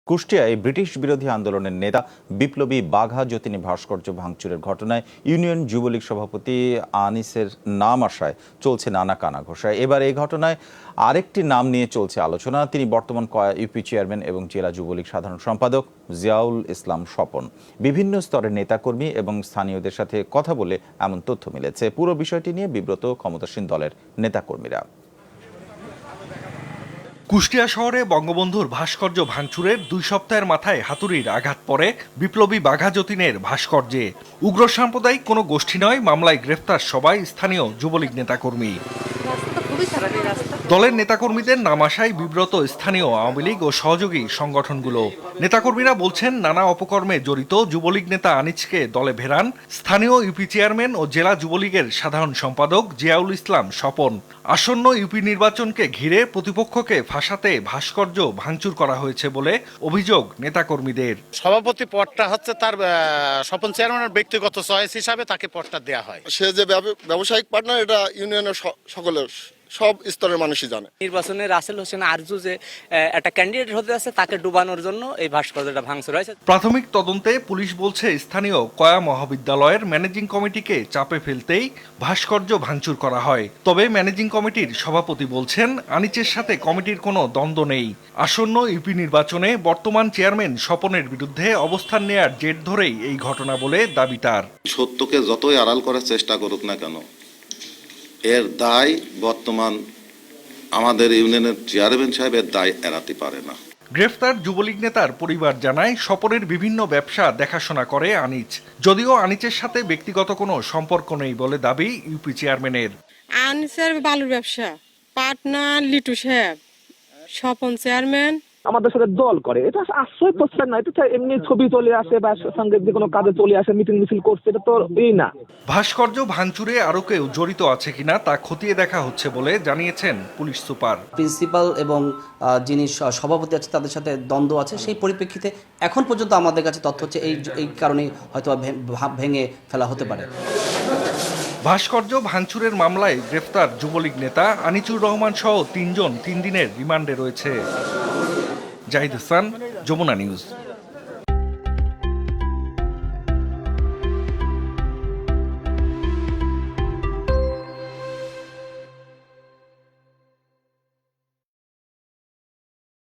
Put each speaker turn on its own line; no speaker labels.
কুষ্টিয়ায় British বিরোধী আন্দোলনের নেতা বিপ্লবী বাঘা যতীন ভাস্কর্য ভাঙচুরের ঘটনায় ইউনিয়ন যুবলীগ সভাপতি আনিসের নাম আসায় চলছে নানা কানাঘোষায়। এবার এই ঘটনায় আরেকটি নাম নিয়ে চলছে আলোচনা। তিনি বর্তমান ইউপি চেয়ারম্যান এবং জেলা যুবলীগ সাধারণ সম্পাদক জিয়াউল ইসলাম স্বপন। বিভিন্ন স্তরের নেতাকর্মী এবং স্থানীয়দের সাথে কথা বলে এমন তথ্য মিলেছে। পুরো বিষয়টি নিয়ে বিব্রত ক্ষমতাসীন দলের নেতাকর্মীরা।
কুষ্টিয়া শহরে বঙ্গবন্ধুর ভাস্কর্য ভাঙচুরের 2 সপ্তাহের মাথায় হাতুড়ির আঘাত পড়ে বিপ্লবী বাঘা যতীনের ভাস্কর্যে। উগ্র সাম্প্রদায়িক কোনো গোষ্ঠী নয়, মামলায় গ্রেফতার সবাই স্থানীয় যুবলীগ নেতাকর্মী। দলের নেতাকর্মীদের নাম আসায় বিব্রত স্থানীয় আওয়ামী লীগ ও সহযোগী সংগঠনগুলো। নেতাকর্মীরা বলছেন, নানা অপকর্মে জড়িত যুবলীগ নেতা আনিসকে দলে ভেড়ান স্থানীয় ইউপি চেয়ারম্যান ও জেলা যুবলীগের সাধারণ সম্পাদক জিয়াউল ইসলাম স্বপন। আসন্ন ইউপি নির্বাচনকে ঘিরে প্রতিপক্ষকে ফাঁসাতে ভাস্কর্য ভাঙচুর করা হয়েছে বলে অভিযোগ নেতাকর্মীদের।
সভাপতি পদটা হচ্ছে তার স্বপন চেয়ারম্যানের ব্যক্তিগত চয়েস হিসাবে তাকে পদটা দেওয়া হয়।
সে যে ব্যবসায়িক পার্টনার, এটা ইউনিয়নের সকলের সব স্তরের মানুষই জানে।
নির্বাচনে রাসেল হোসেন আরজু যে একটা ক্যান্ডিডেট হতে আছে, তাকে ডুবানোর জন্য এই ভাস্কর্যটা ভাঙচুর হয়েছে।
প্রাথমিক তদন্তে পুলিশ বলছে, স্থানীয় কয়া মহাবিদ্যালয়ের ম্যানেজিং কমিটিকে চাপে ফেলতেই ভাস্কর্য ভাঙচুর করা হয়। তবে ম্যানেজিং কমিটির সভাপতি বলছেন, আনিচের সাথে কমিটির কোনো দ্বন্দ্ব নেই। আসন্ন ইউপি নির্বাচনে বর্তমান চেয়ারম্যান স্বপনের বিরুদ্ধে অবস্থান নেয়ার জের ধরেই এই ঘটনা বলে দাবি তার।
সত্যকে যতই আড়াল করার চেষ্টা করুক না কেন, এর দায় বর্তমান আমাদের ইউনিয়নের চেয়ারম্যান সাহেবের দায় এড়াতে পারে না।
গ্রেফতার যুবলীগ নেতার পরিবার জানায়, স্বপনের বিভিন্ন ব্যবসা দেখাশোনা করে আনিচ। যদিও আনিচের সাথে ব্যক্তিগত কোনো সম্পর্ক নেই বলে দাবি ইউপি চেয়ারম্যানের।
আনিসের বালুর ব্যবসা, পার্টনার লিটু সাহেব, স্বপন চেয়ারম্যান।
আমাদের সাথে দল করে, এটা আশ্রয় প্রচার না, এটা এমনি ছবি চলে আসে বা সঙ্গে যে কোনো কাজে চলে আসে, মিটিং মিছিল করছে, এটা তো এই না।
ভাস্কর্য ভাঙচুরে আরো কেউ জড়িত আছে কিনা তা খতিয়ে দেখা হচ্ছে বলে জানিয়েছেন পুলিশ সুপার।
প্রিন্সিপাল এবং যিনি সভাপতি আছে তাদের সাথে দ্বন্দ্ব আছে, সেই পরিপ্রেক্ষিতে এখন পর্যন্ত আমাদের কাছে তথ্য হচ্ছে এই কারণেই হয়তো ভেঙে ফেলা হতে পারে।
ভাস্কর্য ভাঙচুরের মামলায় গ্রেফতার যুবলীগ নেতা আনিচুর রহমান সহ 3 জন 3 দিনের রিমান্ডে রয়েছে। জাহিদ হাসান, যমুনা নিউজ।